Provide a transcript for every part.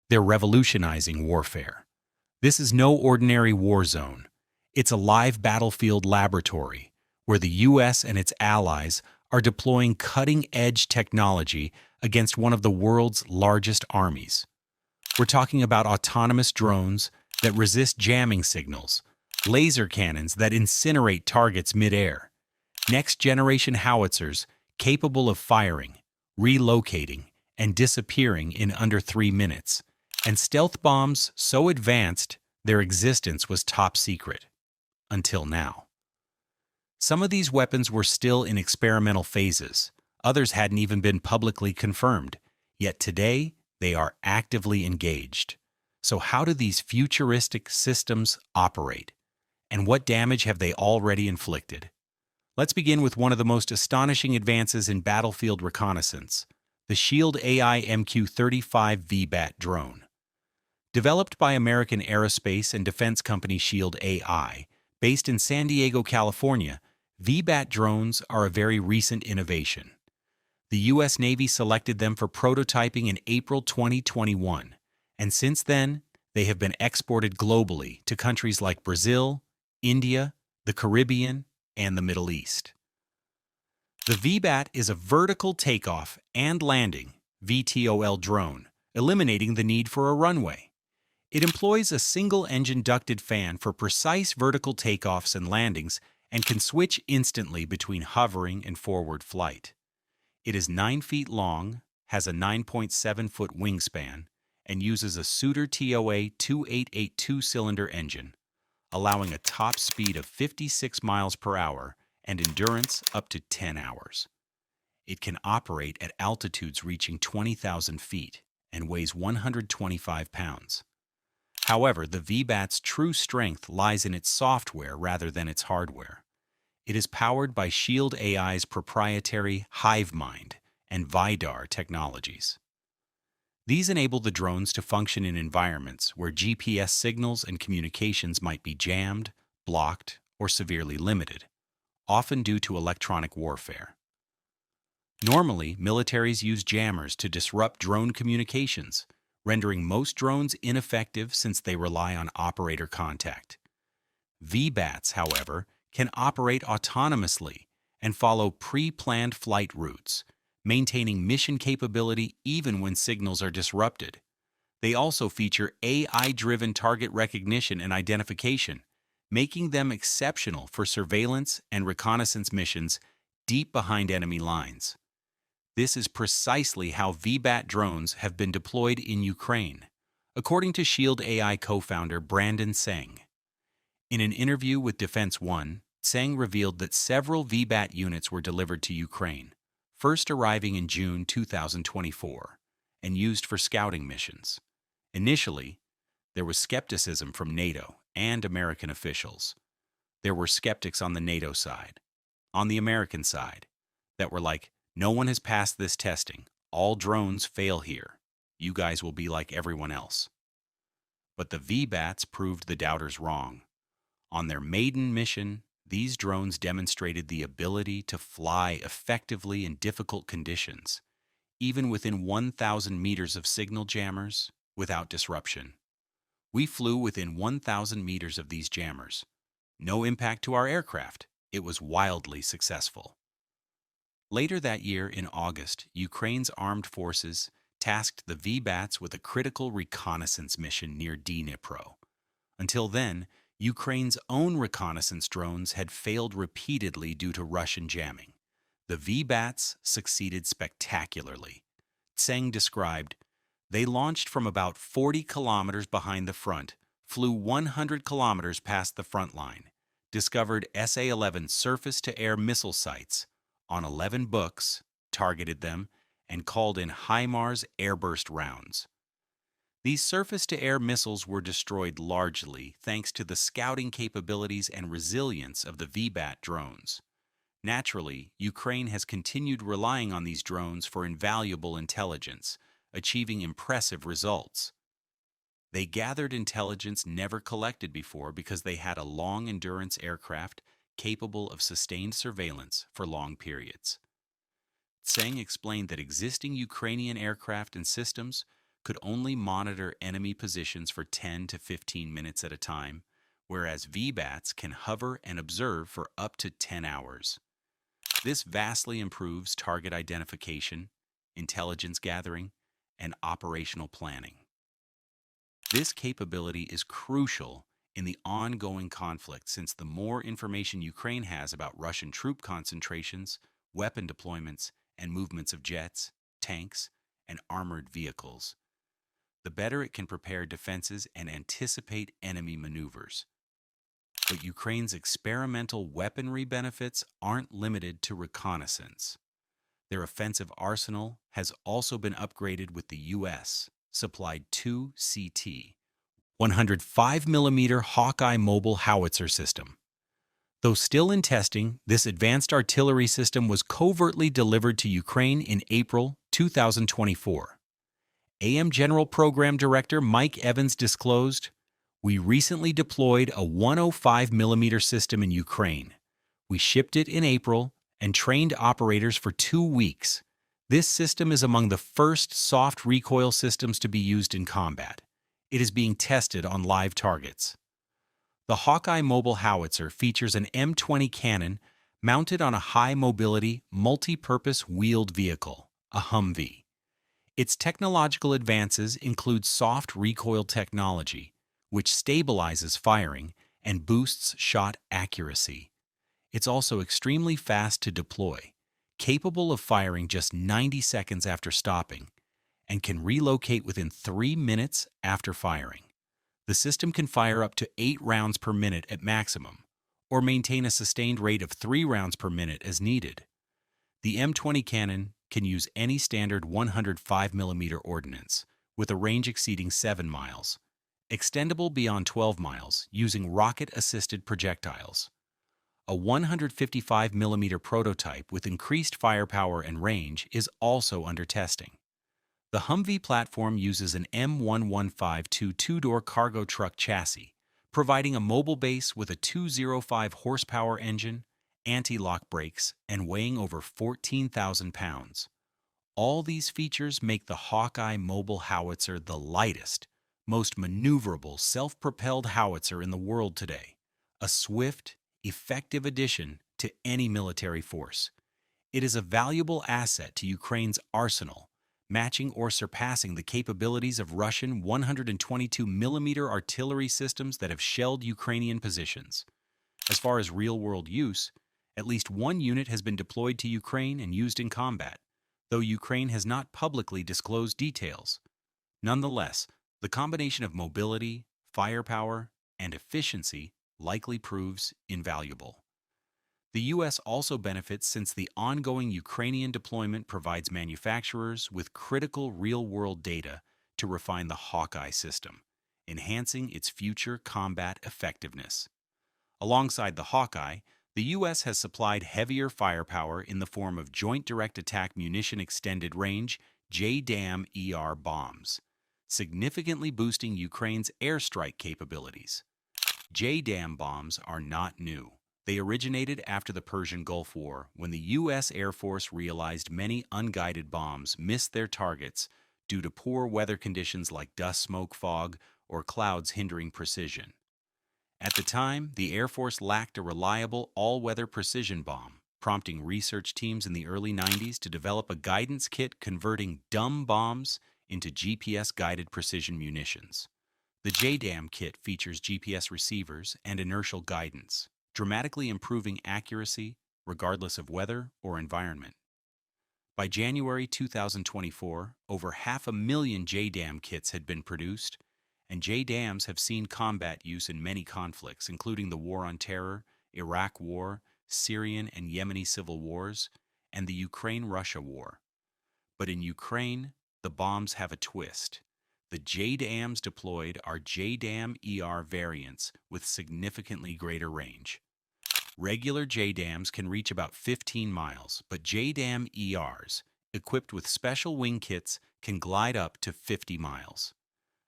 They're revolutionizing warfare. This is no ordinary war zone. It's a live battlefield laboratory where the U.S. and its allies are deploying cutting-edge technology against one of the world's largest armies. We're talking about autonomous drones that resist jamming signals, laser cannons that incinerate targets mid-air, next-generation howitzers capable of firing, relocating, and disappearing in under 3 minutes, and stealth bombs so advanced their existence was top secret. Until now. Some of these weapons were still in experimental phases. Others hadn't even been publicly confirmed. Yet today, they are actively engaged. So how do these futuristic systems operate? And what damage have they already inflicted? Let's begin with one of the most astonishing advances in battlefield reconnaissance, the Shield AI MQ-35 VBAT drone. Developed by American aerospace and defense company Shield AI, based in San Diego, California, VBAT drones are a very recent innovation. The U.S. Navy selected them for prototyping in April 2021, and since then, they have been exported globally to countries like Brazil, India, the Caribbean, and the Middle East. The VBAT is a vertical takeoff and landing (VTOL) drone, eliminating the need for a runway. It employs a single-engine ducted fan for precise vertical takeoffs and landings and can switch instantly between hovering and forward flight. It is 9 feet long, has a 9.7-foot wingspan, and uses a Suter TOA 2882-cylinder engine, allowing a top speed of 56 miles per hour and endurance up to 10 hours. It can operate at altitudes reaching 20,000 feet and weighs 125 pounds. However, the VBAT's true strength lies in its software rather than its hardware. It is powered by Shield AI's proprietary HiveMind and VIDAR technologies. These enable the drones to function in environments where GPS signals and communications might be jammed, blocked, or severely limited, often due to electronic warfare. Normally, militaries use jammers to disrupt drone communications, rendering most drones ineffective since they rely on operator contact. VBATs, however, can operate autonomously and follow pre-planned flight routes, maintaining mission capability even when signals are disrupted. They also feature AI-driven target recognition and identification, making them exceptional for surveillance and reconnaissance missions deep behind enemy lines. This is precisely how VBAT drones have been deployed in Ukraine, according to Shield AI co-founder Brandon Tseng. In an interview with Defense One, Tseng revealed that several VBAT units were delivered to Ukraine, first arriving in June 2024, and used for scouting missions. Initially, there was skepticism from NATO and American officials. There were skeptics on the NATO side, on the American side, that were like, "No one has passed this testing. All drones fail here. You guys will be like everyone else." But the VBATs proved the doubters wrong. On their maiden mission, these drones demonstrated the ability to fly effectively in difficult conditions, even within 1,000 meters of signal jammers, without disruption. We flew within 1,000 meters of these jammers. No impact to our aircraft. It was wildly successful. Later that year, in August, Ukraine's armed forces tasked the VBATs with a critical reconnaissance mission near Dnipro. Until then, Ukraine's own reconnaissance drones had failed repeatedly due to Russian jamming. The VBATs succeeded spectacularly. Tseng described, "They launched from about 40 kilometers behind the front, flew 100 kilometers past the front line, discovered SA-11 surface-to-air missile sites on 11 books, targeted them, and called in HIMARS airburst rounds. These surface-to-air missiles were destroyed largely thanks to the scouting capabilities and resilience of the VBAT drones. Naturally, Ukraine has continued relying on these drones for invaluable intelligence, achieving impressive results. They gathered intelligence never collected before because they had a long-endurance aircraft capable of sustained surveillance for long periods." Tseng explained that existing Ukrainian aircraft and systems could only monitor enemy positions for 10 to 15 minutes at a time, whereas VBATs can hover and observe for up to 10 hours. This vastly improves target identification, intelligence gathering, and operational planning. This capability is crucial in the ongoing conflict since the more information Ukraine has about Russian troop concentrations, weapon deployments, and movements of jets, tanks, and armored vehicles, the better it can prepare defenses and anticipate enemy maneuvers. But Ukraine's experimental weaponry benefits aren't limited to reconnaissance. Their offensive arsenal has also been upgraded with the U.S. supplied 2CT 105mm Hawkeye mobile howitzer system. Though still in testing, this advanced artillery system was covertly delivered to Ukraine in April 2024. AM General Program Director Mike Evans disclosed, "We recently deployed a 105mm system in Ukraine. We shipped it in April and trained operators for 2 weeks. This system is among the first soft recoil systems to be used in combat. It is being tested on live targets." The Hawkeye mobile howitzer features an M20 cannon mounted on a high-mobility, multi-purpose wheeled vehicle, a Humvee. Its technological advances include soft recoil technology, which stabilizes firing and boosts shot accuracy. It's also extremely fast to deploy, capable of firing just 90 seconds after stopping, and can relocate within 3 minutes after firing. The system can fire up to 8 rounds per minute at maximum, or maintain a sustained rate of 3 rounds per minute as needed. The M20 cannon can use any standard 105mm ordnance, with a range exceeding 7 miles, extendable beyond 12 miles using rocket-assisted projectiles. A 155mm prototype with increased firepower and range is also under testing. The Humvee platform uses an M1152 two-door cargo truck chassis, providing a mobile base with a 205 horsepower engine, anti-lock brakes, and weighing over 14,000 pounds. All these features make the Hawkeye mobile howitzer the lightest, most maneuverable self-propelled howitzer in the world today, a swift, effective addition to any military force. It is a valuable asset to Ukraine's arsenal, matching or surpassing the capabilities of Russian 122mm artillery systems that have shelled Ukrainian positions. As far as real-world use, at least one unit has been deployed to Ukraine and used in combat, though Ukraine has not publicly disclosed details. Nonetheless, the combination of mobility, firepower, and efficiency likely proves invaluable. The U.S. also benefits since the ongoing Ukrainian deployment provides manufacturers with critical real-world data to refine the Hawkeye system, enhancing its future combat effectiveness. Alongside the Hawkeye, the U.S. has supplied heavier firepower in the form of Joint Direct Attack Munition Extended Range JDAM-ER bombs, significantly boosting Ukraine's airstrike capabilities. JDAM bombs are not new. They originated after the Persian Gulf War, when the U.S. Air Force realized many unguided bombs missed their targets due to poor weather conditions like dust, smoke, fog, or clouds hindering precision. At the time, the Air Force lacked a reliable all-weather precision bomb, prompting research teams in the early 90s to develop a guidance kit converting dumb bombs into GPS-guided precision munitions. The JDAM kit features GPS receivers and inertial guidance, dramatically improving accuracy regardless of weather or environment. By January 2024, over 500,000 JDAM kits had been produced, and JDAMs have seen combat use in many conflicts, including the War on Terror, Iraq War, Syrian and Yemeni civil wars, and the Ukraine-Russia War. But in Ukraine, the bombs have a twist. The JDAMs deployed are JDAM-ER variants with significantly greater range. Regular JDAMs can reach about 15 miles, but JDAM-ERs, equipped with special wing kits, can glide up to 50 miles.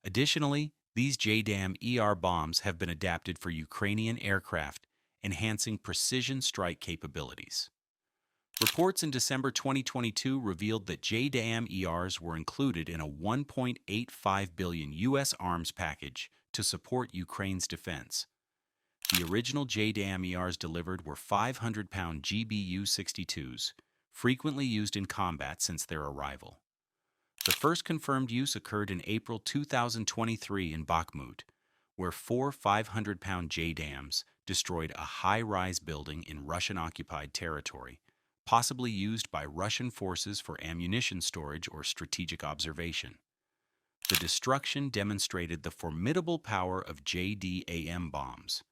Additionally, these JDAM-ER bombs have been adapted for Ukrainian aircraft, enhancing precision strike capabilities. Reports in December 2022 revealed that JDAM-ERs were included in a $1.85 billion U.S. arms package to support Ukraine's defense. The original JDAM-ERs delivered were 500-pound GBU-62s, frequently used in combat since their arrival. The first confirmed use occurred in April 2023 in Bakhmut, where 4 500-pound JDAMs destroyed a high-rise building in Russian-occupied territory, possibly used by Russian forces for ammunition storage or strategic observation. The destruction demonstrated the formidable power of JDAM bombs.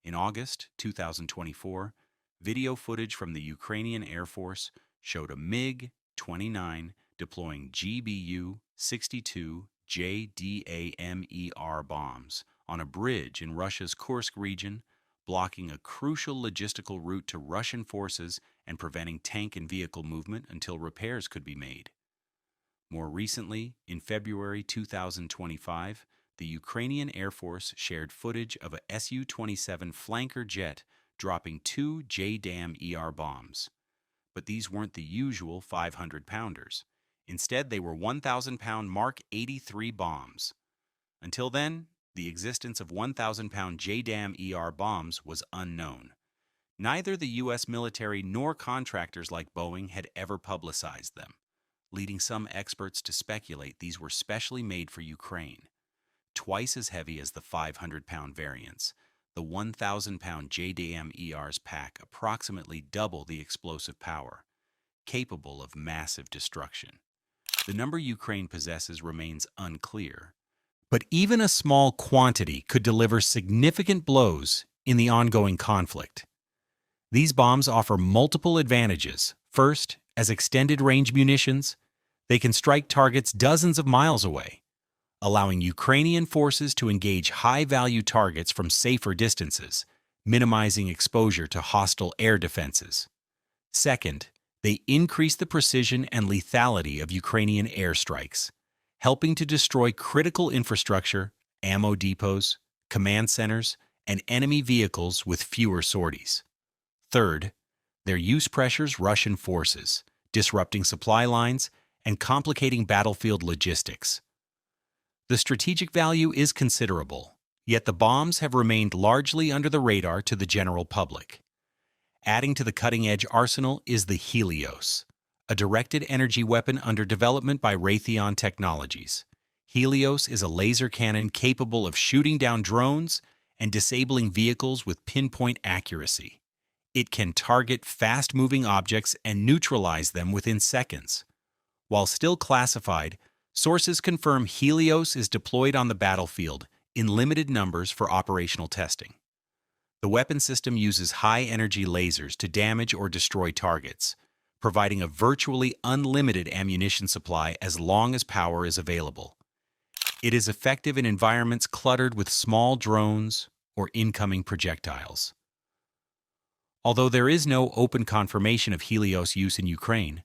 In August 2024, video footage from the Ukrainian Air Force showed a MiG-29 deploying GBU-62 JDAM-ER bombs on a bridge in Russia's Kursk region, blocking a crucial logistical route to Russian forces and preventing tank and vehicle movement until repairs could be made. More recently, in February 2025, the Ukrainian Air Force shared footage of a Su-27 flanker jet dropping 2 JDAM-ER bombs. But these weren't the usual 500-pounders. Instead, they were 1,000-pound Mark 83 bombs. Until then, the existence of 1,000-pound JDAM-ER bombs was unknown. Neither the U.S. military nor contractors like Boeing had ever publicized them, leading some experts to speculate these were specially made for Ukraine. Twice as heavy as the 500-pound variants, the 1,000-pound JDAM-ERs pack approximately double the explosive power, capable of massive destruction. The number Ukraine possesses remains unclear, but even a small quantity could deliver significant blows in the ongoing conflict. These bombs offer multiple advantages. First, as extended-range munitions, they can strike targets dozens of miles away, allowing Ukrainian forces to engage high-value targets from safer distances, minimizing exposure to hostile air defenses. Second, they increase the precision and lethality of Ukrainian airstrikes, helping to destroy critical infrastructure, ammo depots, command centers, and enemy vehicles with fewer sorties. Third, their use pressures Russian forces, disrupting supply lines and complicating battlefield logistics. The strategic value is considerable, yet the bombs have remained largely under the radar to the general public. Adding to the cutting-edge arsenal is the Helios, a directed energy weapon under development by Raytheon Technologies. Helios is a laser cannon capable of shooting down drones and disabling vehicles with pinpoint accuracy. It can target fast-moving objects and neutralize them within seconds. While still classified, sources confirm Helios is deployed on the battlefield in limited numbers for operational testing. The weapon system uses high-energy lasers to damage or destroy targets, providing a virtually unlimited ammunition supply as long as power is available. It is effective in environments cluttered with small drones or incoming projectiles. Although there is no open confirmation of Helios use in Ukraine,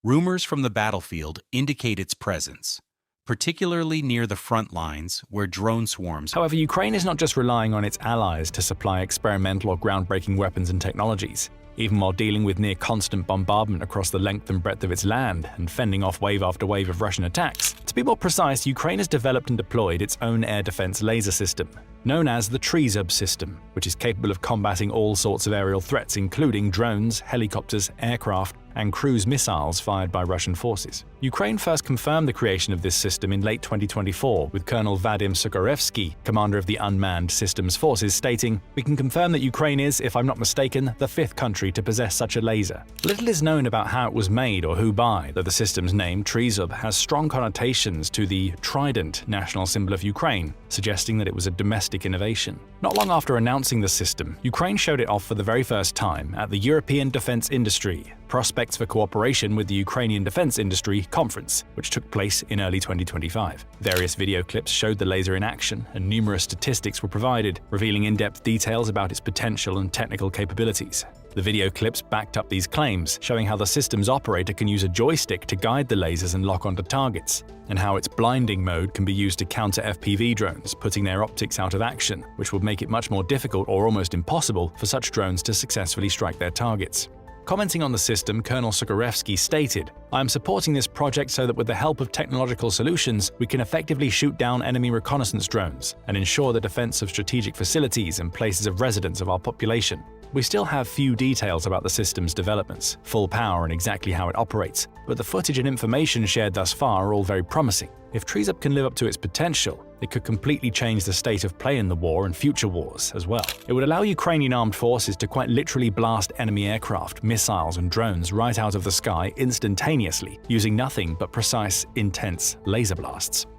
rumors from the battlefield indicate its presence, particularly near the front lines where drone swarms. However, Ukraine is not just relying on its allies to supply experimental or groundbreaking weapons and technologies. Even while dealing with near-constant bombardment across the length and breadth of its land and fending off wave after wave of Russian attacks. To be more precise, Ukraine has developed and deployed its own air defense laser system, known as the JDAM-ER system, which is capable of combating all sorts of aerial threats including drones, helicopters, aircraft, and cruise missiles fired by Russian forces. Ukraine first confirmed the creation of this system in late 2024, with Colonel Vadim Sukharevsky, commander of the Unmanned Systems Forces, stating, "We can confirm that Ukraine is, if I'm not mistaken, the 5th country to possess such a laser." Little is known about how it was made or who by, though the system's name, JDAM-ER, has strong connotations to the trident national symbol of Ukraine, suggesting that it was a domestic innovation. Not long after announcing the system, Ukraine showed it off for the very first time at the European Defense Industry Prospects for Cooperation with the Ukrainian Defense Industry Conference, which took place in early 2025. Various video clips showed the laser in action, and numerous statistics were provided, revealing in-depth details about its potential and technical capabilities. The video clips backed up these claims, showing how the system's operator can use a joystick to guide the lasers and lock onto targets, and how its blinding mode can be used to counter FPV drones, putting their optics out of action, which would make it much more difficult or almost impossible for such drones to successfully strike their targets. Commenting on the system, Colonel Sukarevsky stated, "I am supporting this project so that with the help of technological solutions, we can effectively shoot down enemy reconnaissance drones and ensure the defense of strategic facilities and places of residence of our population. We still have few details about the system's developments, full power and exactly how it operates, but the footage and information shared thus far are all very promising. If TreesUp can live up to its potential, it could completely change the state of play in the war and future wars as well. It would allow Ukrainian armed forces to quite literally blast enemy aircraft, missiles and drones right out of the sky instantaneously, using nothing but precise, intense laser blasts."